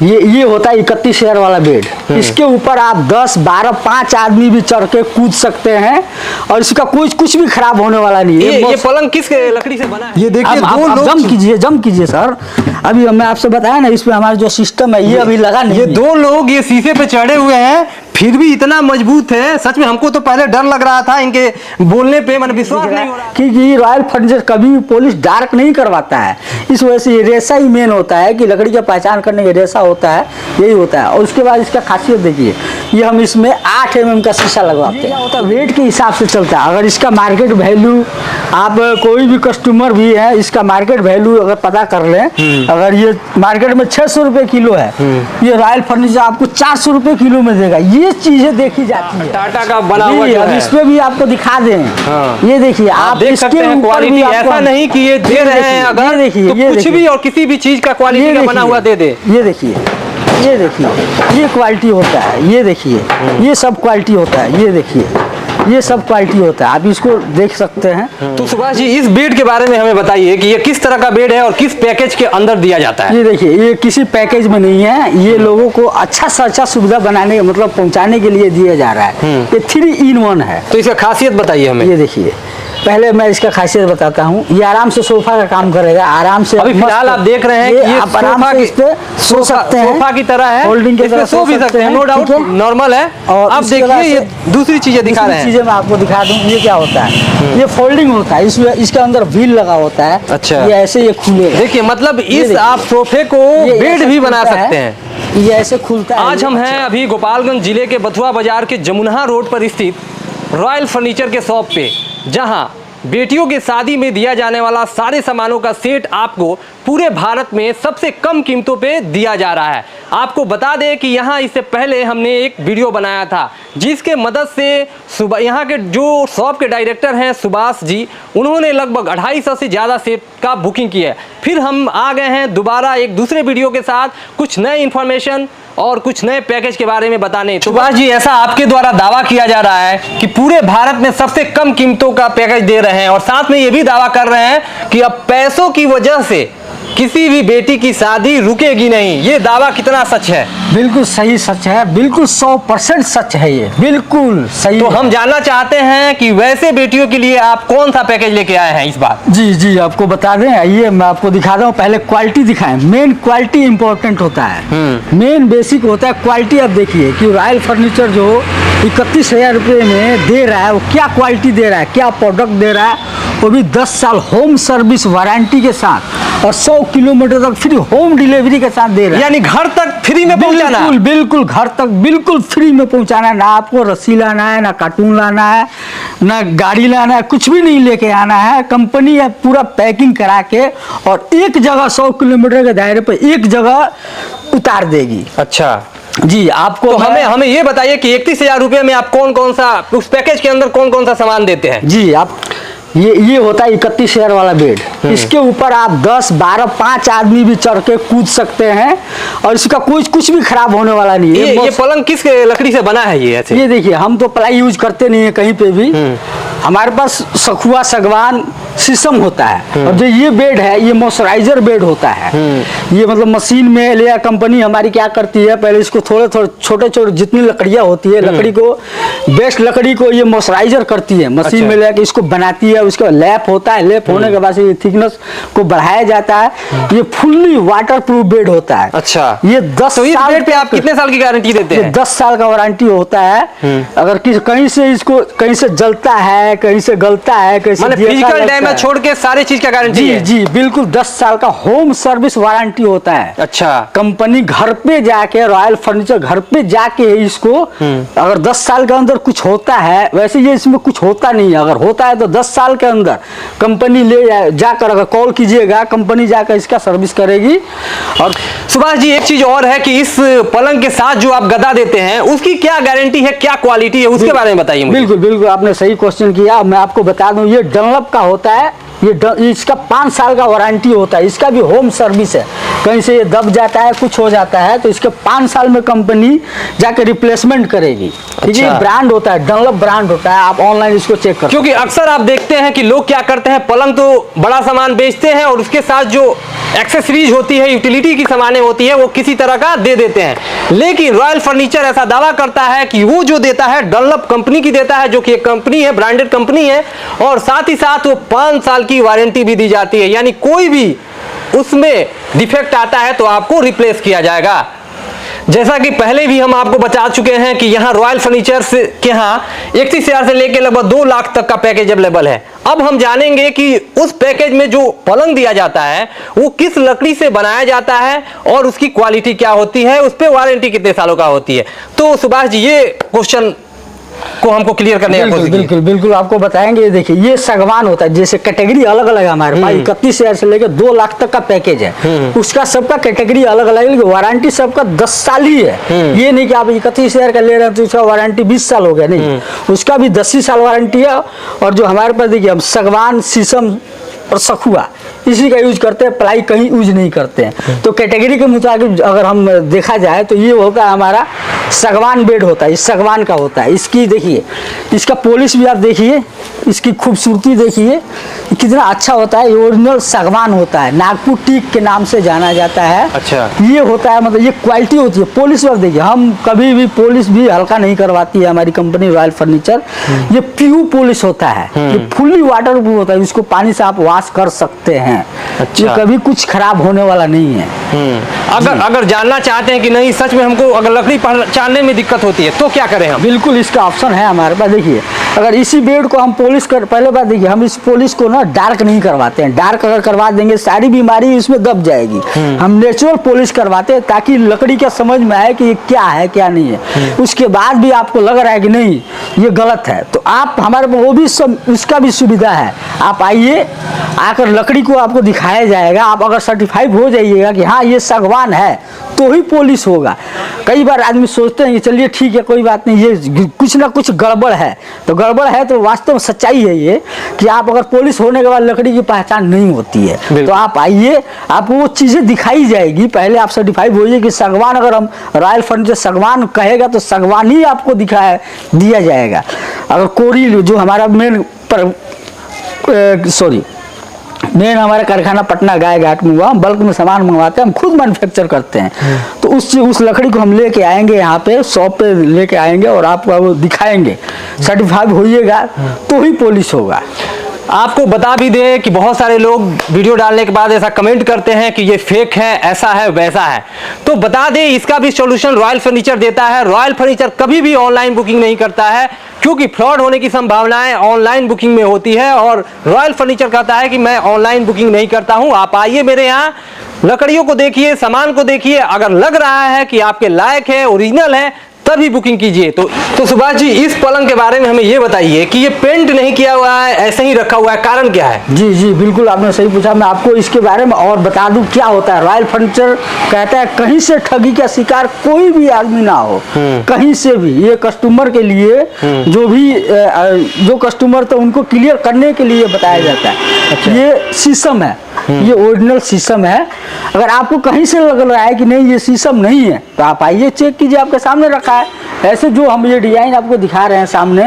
ये होता है 31,000 वाला बेड। इसके ऊपर आप 10, 12, 5 आदमी भी चढ़ के कूद सकते हैं और इसका कुछ भी खराब होने वाला नहीं है। ये पलंग किस लकड़ी से बना है? ये देखिए जम कीजिए सर। अभी मैं आपसे बताया ना, इसमें हमारा जो सिस्टम है ये अभी लगा नहीं। ये 2 लोग ये शीशे पे चढ़े हुए हैं, फिर भी इतना मजबूत है। सच में हमको तो पहले डर लग रहा था इनके बोलने पे, मैंने विश्वास नहीं हो रहा कि रॉयल फर्नीचर कभी भी पॉलिश डार्क नहीं करवाता है। इस वजह से ये रेसा ही मेन होता है कि लकड़ी का पहचान करने का रेसा होता है, यही होता है। और उसके बाद इसका खासियत देखिए, ये हम इसमें 8 mm का शीशा लगवाते हैं। होता है वेट के हिसाब से चलता है। अगर इसका मार्केट वैल्यू, आप कोई भी कस्टमर भी है, इसका मार्केट वैल्यू अगर पता कर लें, अगर ये मार्केट में 600 रुपए किलो है, ये रॉयल फर्नीचर आपको 400 रुपए किलो में देगा। ये चीजें देखी जाती है। टाटा का बना हुआ जो है। इसमें भी आपको दिखा दें। ये देखिए, आप देख सकते हैं क्वालिटी। ऐसा नहीं कि ये दे रहे हैं अगर देखिए, तो कुछ भी और किसी भी चीज का क्वालिटी का बना हुआ दे दे। ये देखिए, ये क्वालिटी होता है। ये देखिए, ये सब क्वालिटी होता है। ये देखिए, ये सब क्वालिटी होता है। आप इसको देख सकते हैं। तो सुभाष जी, इस बेड के बारे में हमें बताइए कि ये किस तरह का बेड है और किस पैकेज के अंदर दिया जाता है? ये देखिए, ये किसी पैकेज में नहीं है। ये लोगों को अच्छा से अच्छा सुविधा बनाने, मतलब पहुंचाने के लिए दिया जा रहा है। ये 3 in 1 है। तो इसका खासियत बताइए हमें। ये देखिए, पहले मैं इसका खासियत बताता हूँ। ये आराम से सोफा का काम करेगा, आराम से। अभी फिलहाल आप देख रहे हैं कि ये आप आराम से इस पे सो सकते हैं, सोफा की तरह है, होल्डिंग के तरह सो भी सकते हैं, नो डाउट, नॉर्मल है। और अब देखिए ये दूसरी चीजें दिखा रहे हैं। चीजें मैं आपको दिखा दूं। ये क्या होता है, ये फोल्डिंग होता है। इसमें इसके अंदर व्हील लगा होता है। अच्छा, ये ऐसे ये खुले। देखिए, मतलब इस आप सोफे को बेड भी बना सकते हैं। ये ऐसे खुलता है। आज हम हैं अभी गोपालगंज जिले के बथुआ बाजार के जमुना रोड पर स्थित रॉयल फर्नीचर के शॉप पे, जहां बेटियों की शादी में दिया जाने वाला सारे सामानों का सेट आपको पूरे भारत में सबसे कम कीमतों पे दिया जा रहा है। आपको बता दें कि यहाँ इससे पहले हमने एक वीडियो बनाया था, जिसके मदद से यहाँ के जो शॉप के डायरेक्टर हैं सुभाष जी, उन्होंने लगभग 250 से ज़्यादा सेट का बुकिंग की है। फिर हम आ गए हैं दोबारा एक दूसरे वीडियो के साथ कुछ नए इन्फॉर्मेशन और कुछ नए पैकेज के बारे में बताने। सुभाष जी, ऐसा आपके द्वारा दावा किया जा रहा है कि पूरे भारत में सबसे कम कीमतों का पैकेज दे रहे हैं और साथ में ये भी दावा कर रहे हैं कि अब पैसों की वजह से किसी भी बेटी की शादी रुकेगी नहीं। ये दावा कितना सच है? बिल्कुल सही सच है, बिल्कुल 100% सच है, ये बिल्कुल सही। तो हम जानना चाहते हैं कि वैसे बेटियों के लिए आप कौन सा पैकेज लेके आए हैं इस बार? जी आपको बता दें, आइए मैं आपको दिखा रहा हूँ। पहले क्वालिटी दिखाएं। मेन क्वालिटी इंपॉर्टेंट होता है, मेन बेसिक होता है क्वालिटी। अब देखिए कि रॉयल फर्नीचर जो 31,000 रुपये में दे रहा है, वो क्या क्वालिटी दे रहा है, क्या प्रोडक्ट दे रहा है, वो भी 10 साल होम सर्विस वारंटी के साथ और 100 किलोमीटर तक फ्री होम डिलीवरी के साथ दे रहा है। यानी घर तक फ्री में पहुंचाना? बिल्कुल घर तक बिल्कुल फ्री में पहुंचाना है। ना आपको रस्सी लाना है, ना कार्टून लाना है, ना गाड़ी लाना है, कुछ भी नहीं लेके आना है। कंपनी है पूरा पैकिंग करा के और एक जगह 100 किलोमीटर के दायरे पर एक जगह उतार देगी। अच्छा जी, आपको तो हमें ये बताइए कि 31,000 रुपये में आप कौन सा उस पैकेज के अंदर कौन सा सामान देते हैं? जी, आप ये होता है 31,000 वाला बेड। इसके ऊपर आप 10, 12, 5 आदमी भी चढ़ के कूद सकते हैं और इसका कुछ भी खराब होने वाला नहीं है। ये पलंग किस लकड़ी से बना है? ये ऐसे, ये देखिए, हम तो प्लाई यूज करते नहीं है कहीं पे भी। हमारे पास सखुआ, सागवान, शीशम होता है। और जो ये बेड है, ये मॉइस्चराइजर बेड होता है। ये मतलब मशीन में लिया, कंपनी हमारी क्या करती है, पहले इसको थोड़े छोटे जितनी लकड़ियां होती है, लकड़ी को बेस्ट लकड़ी को ये मॉइस्चराइजर करती है, मशीन में लेकर इसको बनाती है। उसके बाद लैप होता है, लैप होने के बाद ये थिकनेस को बढ़ाया जाता है। ये फुल्ली वाटर प्रूफ बेड होता है। अच्छा, ये 10 तो इस बेड पे आप कितने साल की गारंटी देते हैं? 10 साल का वारंटी होता है। अगर कहीं से जलता है, कहीं से गलता है, कहीं से फिजिकल डैमेज छोड़ के सारे चीज का गारंटी है? जी बिल्कुल, 10 साल का होम सर्विस वारंटी होता है। अच्छा, कंपनी घर पे जाके, रॉयल फर्नीचर घर पे जाके इसको, अगर 10 साल के अंदर कुछ होता है, वैसे ये इसमें कुछ होता नहीं है, अगर होता है तो 10 साल के अंदर कंपनी ले जाकर, अगर कॉल कीजिएगा, कंपनी जाकर इसका सर्विस करेगी। और सुभाष जी, एक चीज और है कि इस पलंग के साथ जो आप गदा देते हैं उसकी क्या गारंटी है, क्या क्वालिटी है, उसके बारे में बताइए मुझे। बिल्कुल आपने सही क्वेश्चन किया। मैं आपको बता दूं, ये डनलप का होता है। इसका 5 साल का वारंटी होता है। इसका भी होम सर्विस है। कहीं से ये दब जाता है, कुछ हो जाता है, तो इसके 5 साल में कंपनी जाके रिप्लेसमेंट करेगी। ठीक है, ब्रांड होता है, डनलप ब्रांड होता है, आप ऑनलाइन इसको चेक कर। क्योंकि अक्सर आप देखते हैं कि लोग क्या करते हैं, पलंग तो बड़ा सामान बेचते हैं और उसके साथ जो एक्सेसरीज होती है, यूटिलिटी की सामानें होती है, वो किसी तरह का दे देते हैं। लेकिन रॉयल फर्नीचर ऐसा दावा करता है कि वो जो देता है डनलप कंपनी की देता है, जो कि एक कंपनी है, ब्रांडेड कंपनी है, और साथ ही साथ वो 5 साल की वारंटी भी दी जाती है। यानी कोई भी उसमें डिफेक्ट आता है तो आपको रिप्लेस किया जाएगा। जैसा कि पहले भी हम आपको बता चुके हैं कि यहाँ रॉयल फर्नीचर के यहाँ 31,000 से लेकर लगभग 2 लाख तक का पैकेज अवेलेबल है। अब हम जानेंगे कि उस पैकेज में जो पलंग दिया जाता है वो किस लकड़ी से बनाया जाता है और उसकी क्वालिटी क्या होती है, उस पर वारंटी कितने सालों का होती है। तो सुभाष जी, ये क्वेश्चन को हमको क्लियर करने का कोशिश कीजिए। बिल्कुल बिल्कुल आपको बताएंगे। देखिए, ये सागवान होता है, जैसे कैटेगरी अलग अलग है हमारे पास। 31,000 से लेकर 2 लाख तक का पैकेज है, उसका सबका कैटेगरी अलग अलग है। वारंटी सबका 10 साल ही है। ये नहीं कि आप 31,000 का ले रहे हैं तो उसका वारंटी 20 साल हो गया, नहीं, उसका भी 10 ही साल वारंटी है। और जो हमारे पास देखिए, हम सागवान, शीशम और सखुआ इसी का यूज करते हैं, प्लाई कहीं यूज नहीं करते हैं। तो कैटेगरी के मुताबिक अगर हम देखा जाए तो ये होता है हमारा सागवान बेड होता है, इस सागवान का होता है। इसकी देखिए, इसका पॉलिश भी आप देखिए, इसकी खूबसूरती देखिए कितना अच्छा होता है। ये ओरिजिनल सागवान होता है, नागपुर टीक के नाम से जाना जाता है। अच्छा, ये होता है, मतलब ये क्वालिटी होती है। पॉलिश आप देखिए, हम कभी भी पॉलिश भी हल्का नहीं करवाती है हमारी कंपनी रॉयल फर्नीचर। ये प्योर पॉलिश होता है, ये फुल्ली वाटरप्रूफ होता है, इसको पानी से आप वॉश कर सकते हैं। अच्छा। ये कभी कुछ खराब होने वाला नहीं है। अगर जानना चाहते हैं कि नहीं सच में हमको अगर लकड़ी पहचानने में दिक्कत होती है तो क्या करें हम? बिल्कुल, इसका ऑप्शन है हमारे पास। देखिए, अगर इसी बेड को हम पॉलिश कर, पहले बात देखिए, हम इस पॉलिश को ना डार्क नहीं करवाते हैं। डार्क अगर करवा देंगे सारी बीमारी इसमें दब जाएगी। हम नेचुरल पॉलिश करवाते हैं ताकि लकड़ी का समझ में आए कि ये क्या है क्या नहीं है। उसके बाद भी आपको लग रहा है कि नहीं ये गलत है, तो आप हमारे वो भी उसका भी सुविधा है। आप आइए, आकर लकड़ी को आपको दिखाया जाएगा। आप अगर सर्टिफाइड हो जाइएगा कि हाँ ये सागवान है तो ही पॉलिश होगा। कई बार आदमी सोचते हैं कि चलिए ठीक है कोई बात नहीं, ये कुछ ना कुछ गड़बड़ है, तो गड़बड़ है तो वास्तव में सच्चाई है ये कि आप अगर पॉलिश होने के बाद लकड़ी की पहचान नहीं होती है। तो आप आइए, आपको वो चीज़ें दिखाई जाएगी। पहले आप सर्टिफाइड होइए कि सागवान, अगर हम रॉयल फर्नीचर सागवान कहेगा तो सागवान ही आपको दिया जाएगा। अगर कोरी जो हमारा मेन हमारा कारखाना पटना गाय घाट में हुआ, हम बल्क में सामान मंगवाते हैं, हम खुद मैन्युफैक्चर करते हैं। तो उस लकड़ी को हम लेके आएंगे, यहाँ पे शॉप पे लेके आएंगे और आपको वो दिखाएंगे। सर्टिफाइड होइएगा तो ही पॉलिश होगा। आपको बता भी दें कि बहुत सारे लोग वीडियो डालने के बाद ऐसा कमेंट करते हैं कि ये फेक है, ऐसा है वैसा है। तो बता दें इसका भी सॉल्यूशन रॉयल फर्नीचर देता है। रॉयल फर्नीचर कभी भी ऑनलाइन बुकिंग नहीं करता है क्योंकि फ्रॉड होने की संभावनाएं ऑनलाइन बुकिंग में होती है, और रॉयल फर्नीचर कहता है कि मैं ऑनलाइन बुकिंग नहीं करता हूं। आप आइए मेरे यहाँ, लकड़ियों को देखिए, सामान को देखिए, अगर लग रहा है कि आपके लायक है, ओरिजिनल है, तभी बुकिंग कीजिए। तो सुभाष जी, इस पलंग के बारे में हमें ये बताइए कि ये पेंट नहीं किया हुआ है, ऐसे ही रखा हुआ है, कारण क्या है? जी जी बिल्कुल, आपने सही पूछा। मैं आपको इसके बारे में और बता दूं क्या होता है। रॉयल फर्नीचर कहता है कहीं से ठगी का शिकार कोई भी आदमी ना हो, कहीं से भी। ये कस्टमर के लिए जो कस्टमर तो उनको क्लियर करने के लिए बताया जाता है। अच्छा। ये शीशम है, ये ओरिजिनल शीशम है। अगर आपको कहीं से लग रहा है कि नहीं ये शीशम नहीं है तो आप आइए, चेक कीजिए, आपके सामने रखा है। ऐसे जो हम ये डिजाइन आपको दिखा रहे हैं सामने,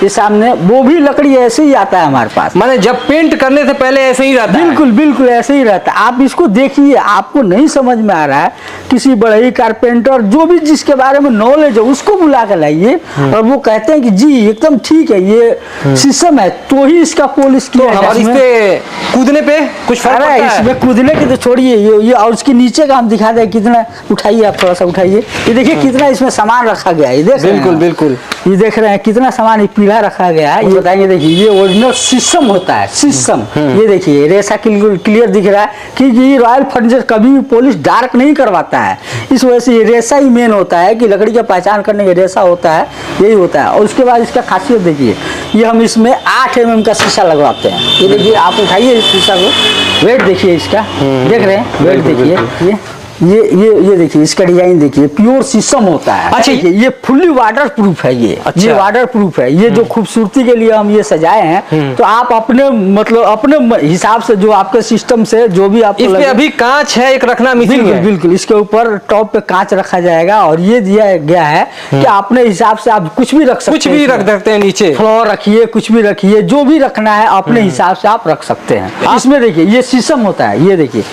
ये सामने वो भी लकड़ी ऐसे ही आता है हमारे पास। माने जब पेंट करने से पहले ऐसे ही रहता है? बिल्कुल बिल्कुल ऐसे ही रहता है। आप इसको देखिए, आपको नहीं समझ में आ रहा है, किसी बड़े कारपेंटर जो भी जिसके बारे में नॉलेज है उसको बुला कर लाइए, और वो कहते हैं कि जी एकदम ठीक है ये शीशम है, तो ही इसका पॉलिश किया है। इस पे कूदने पे कुछ फर्क पड़ता है? इसमें कूदने के तो छोड़िए, ये और उसके नीचे का हम दिखा दें कितना। उठाइए आप, थोड़ा सा उठाइए, ये देखिए कितना इसमें सामान रखा गया है। ये देख बिल्कुल बिल्कुल, ये देख रहे हैं कितना सामान पीला रखा गया है। ये बताएंगे, देखिए ये ओरिजिनल शीशम होता है, शीशम। ये देखिए रेसा क्लियर दिख रहा है कि ये रॉयल फर्नीचर कभी भी पॉलिश डार्क नहीं करवाता है। इस वजह से ये रेसा ही मेन होता है कि लकड़ी का पहचान करने का रेसा होता है, यही होता है। और उसके बाद इसका खासियत देखिए, ये हम इसमें 8 mm का शीशा लगवाते हैं। ये देखिए, आप उठाइए इस शीशा को, वेट देखिए इसका, देख रहे हैं वेट देखिए, ये देखिए, इसका डिजाइन देखिए, प्योर शीशम होता है। अच्छा, ये फुल्ली वाटर प्रूफ है। ये वाटर प्रूफ है। ये जो खूबसूरती के लिए हम ये सजाए हैं, तो आप अपने मतलब अपने हिसाब से जो आपके सिस्टम से जो भी आप इसमें अभी कांच है, एक रखना मिसिंग है। बिल्कुल, इसके ऊपर टॉप पे कांच रखा जाएगा और ये दिया गया है कि अपने हिसाब से आप कुछ भी रख सकते हैं, कुछ भी रख सकते हैं, नीचे फ्लोर रखिए, कुछ भी रखिए, जो भी रखना है अपने हिसाब से आप रख सकते हैं। इसमें देखिए ये शीशम होता है। ये देखिए,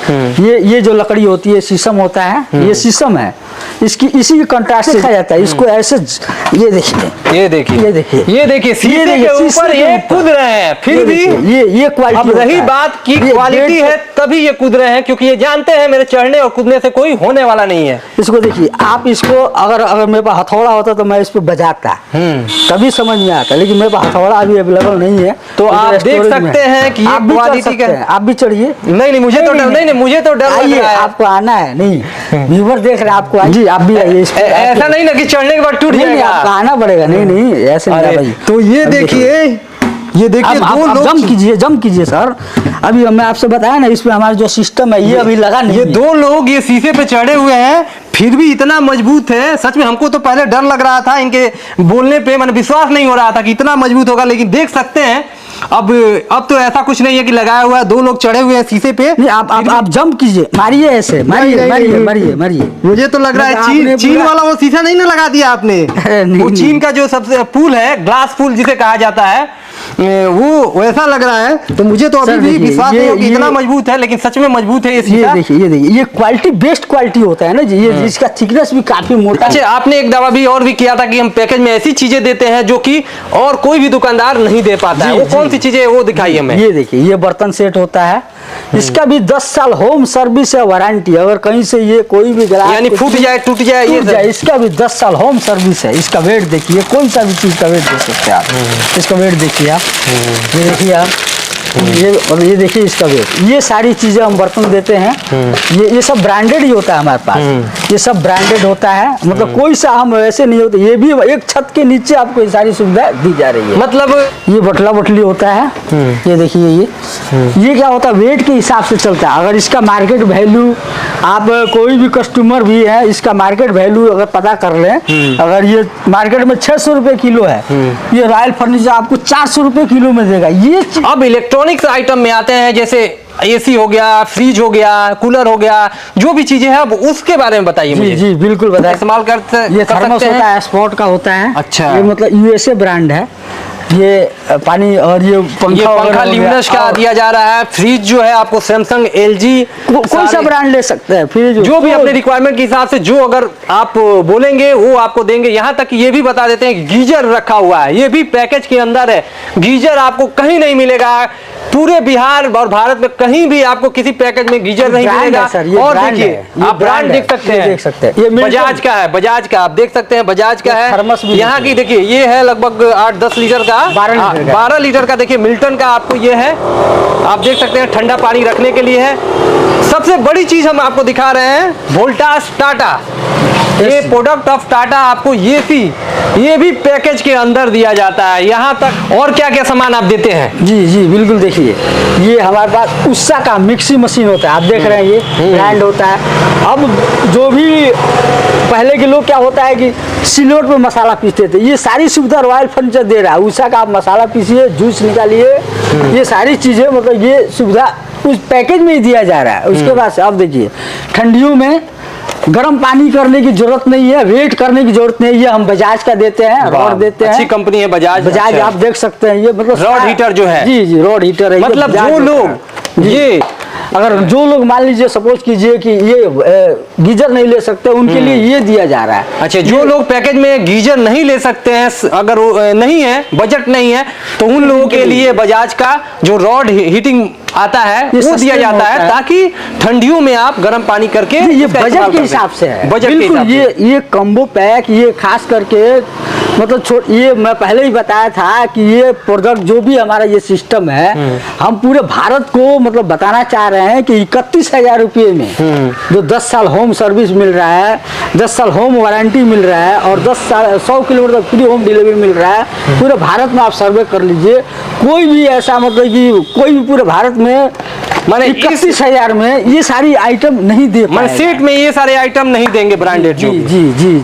ये जो लकड़ी होती है शीशम होता है, ये शीशम है। इसकी इसी के कंट्रास्ट से देखा जाता है इसको ऐसे। ये देखिए शीशे के ऊपर ये कूद रहे हैं, फिर भी ये क्वालिटी। अब रही बात की क्वालिटी है, तभी ये कूद रहे हैं, क्योंकि ये जानते हैं मेरे चढ़ने और कूदने से कोई होने वाला नहीं है। इसको देखिए, आप इसको अगर मेरे पास हथौड़ा होता तो मैं इस पे बजाता, तभी समझ में आता, लेकिन मेरे पास हथौड़ा अभी अवेलेबल नहीं है। तो आप देख सकते हैं कि ये क्वालिटी का है। आप भी चढ़िए। नहीं, मुझे तो डर लग रहा है। आपको आना है, नहीं व्यूअर देख रहे हैं आपको, जी आप भी आइए। ऐसा नहीं ना कि चढ़ने के बाद टूट जाएगा, आपको आना पड़ेगा। नहीं ऐसे नहीं भाई। तो ये देखिए जम कीजिए सर। अभी मैं आपसे बताया ना, इसमें हमारा जो सिस्टम है ये अभी लगा नहीं। ये दो लोग ये शीशे पे चढ़े हुए हैं, फिर भी इतना मजबूत है। सच में हमको तो पहले डर लग रहा था, इनके बोलने पे मैंने विश्वास नहीं हो रहा था कि इतना मजबूत होगा, लेकिन देख सकते हैं अब तो ऐसा कुछ नहीं है कि लगाया हुआ है, दो लोग चढ़े हुए हैं शीशे पे। आप जंप कीजिए, मारिए ऐसे, मारिए। मुझे तो लग रहा है चीन वाला वो शीशा नहीं ना लगा दिया आपने। वो चीन का जो सबसे पुल है, ग्लास पुल जिसे कहा जाता है, वो वैसा लग रहा है। तो मुझे तो अभी भी विश्वास नहीं हो कि इतना मजबूत है, लेकिन सच में मजबूत है ये शीशा। ये देखिए ये क्वालिटी बेस्ट क्वालिटी होता है ना जी। ये इसका थिकनेस भी काफी मोटा है। अच्छा, आपने एक दावा भी और भी किया था कि हम पैकेज में ऐसी चीजें देते हैं जो कि और कोई भी दुकानदार नहीं दे पाता है। वो कौन सी चीजें, वो दिखाइए हमें। ये देखिए, ये बर्तन सेट होता है, इसका भी 10 साल होम सर्विस है, वारंटी। अगर कहीं से ये कोई भी गिलास यानी फूट जाए, टूट जाए, इसका भी 10 साल होम सर्विस है। इसका वेट देखिए, कोई सा भी चीज का वेट देख सकते हैं आप। इसका वेट देखिए आप, ये देखिए आप, ये देखिए इसका वेट। ये सारी चीजें हम बर्तन देते हैं। ये सब ब्रांडेड ही होता है हमारे पास। ये सब ब्रांडेड होता है, मतलब कोई सा हम ऐसे नहीं होते। ये भी एक छत के नीचे आपको ये सारी सुविधा दी जा रही है। मतलब ये बटला बटली होता है। ये देखिए, ये क्या होता है, वेट के हिसाब से चलता है। अगर इसका मार्केट वैल्यू, आप कोई भी कस्टमर भी है, इसका मार्केट वैल्यू अगर पता कर लें, अगर ये मार्केट में 600 रुपए किलो है, ये रॉयल फर्नीचर आपको 400 रुपए किलो में देगा। ये अब इलेक्ट्रॉनिक्स आइटम में आते हैं, जैसे एसी हो गया, फ्रिज हो गया, कूलर हो गया, जो भी चीजें हैं, अब उसके बारे में बताइए मुझे। जी बिल्कुल बताइए। इस्तेमाल ये थर्मस होता है, स्पॉट का होता है। अच्छा, ये मतलब यूएसए ब्रांड है। ये पानी और ये पंखा ल्यूमिनस का दिया जा रहा है। फ्रिज जो है आपको सैमसंग, एलजी, कोई सा ब्रांड ले सकते हैं। फ्रिज जो भी अपने रिक्वायरमेंट के हिसाब से जो अगर आप बोलेंगे वो आपको देंगे। यहाँ तक ये भी बता देते हैं गीजर रखा हुआ है, ये भी पैकेज के अंदर है। गीजर आपको कहीं नहीं मिलेगा, पूरे बिहार और भारत में कहीं भी आपको किसी पैकेज में गीजर नहीं मिलेगा। और देखिए, आप ब्रांड देख सकते हैं, ये बजाज का है, बजाज का आप देख सकते हैं, बजाज का है। यहाँ की देखिए, ये है लगभग 8-10 लीटर का, 12 लीटर का। देखिए मिल्टन का आपको ये है, आप देख सकते हैं, ठंडा पानी रखने के लिए है। सबसे बड़ी चीज हम आपको दिखा रहे हैं, वोल्टास टाटा। ये प्रोडक्ट ऑफ टाटा आपको ये भी पैकेज के अंदर दिया जाता है। यहाँ तक और क्या क्या सामान आप देते हैं? जी बिल्कुल। देखिए, ये हमारे पास उषा का मिक्सी मशीन होता है, आप देख रहे हैं, ये ब्रांड होता है। अब जो भी पहले के लोग क्या होता है कि सिलोट पे मसाला पीसते थे, ये सारी सुविधा रॉयल फर्नीचर दे रहा है। उषा का आप मसाला पीसिए, जूस निकालिए, ये सारी चीजें मतलब ये सुविधा उस पैकेज में ही दिया जा रहा है। उसके बाद अब देखिए, ठंडियों में गर्म पानी करने की जरूरत नहीं है, वेट करने की जरूरत नहीं है। हम बजाज का देते हैं, रॉड देते हैं, अच्छी कंपनी है बजाज। आप देख सकते हैं, ये मतलब रॉड हीटर जो है। जी रॉड हीटर है। मतलब जो लोग ये अगर जो लोग मान लीजिए सपोज कीजिए कि ये गीजर नहीं ले सकते, उनके लिए ये दिया जा रहा है। अच्छा, जो लोग पैकेज में गीजर नहीं ले सकते हैं, अगर नहीं है, बजट नहीं है, तो उन लोगों के लिए बजाज का जो रॉड हीटिंग आता है वो दिया जाता है, ताकि ठंडियों में आप गर्म पानी करके, ये बजट के हिसाब से है। बजट के हिसाब से ये कम्बो पैक, ये खास करके मतलब ये मैं पहले ही बताया था कि ये प्रोडक्ट जो भी हमारा ये सिस्टम है, हम पूरे भारत को मतलब बताना चाह रहे हैं कि 31,000 रुपये में जो 10 साल होम सर्विस मिल रहा है, 10 साल होम वारंटी मिल रहा है, और 100 किलोमीटर तक फ्री होम डिलीवरी मिल रहा है। पूरे भारत में आप सर्वे कर लीजिए, कोई भी ऐसा मतलब कि कोई भी पूरे भारत में माने 31,000 में ये सारी आइटम नहीं दे माने पाएगा। सेट में ये सारे आइटम नहीं देंगे ब्रांडेड जो जी भी। जी जी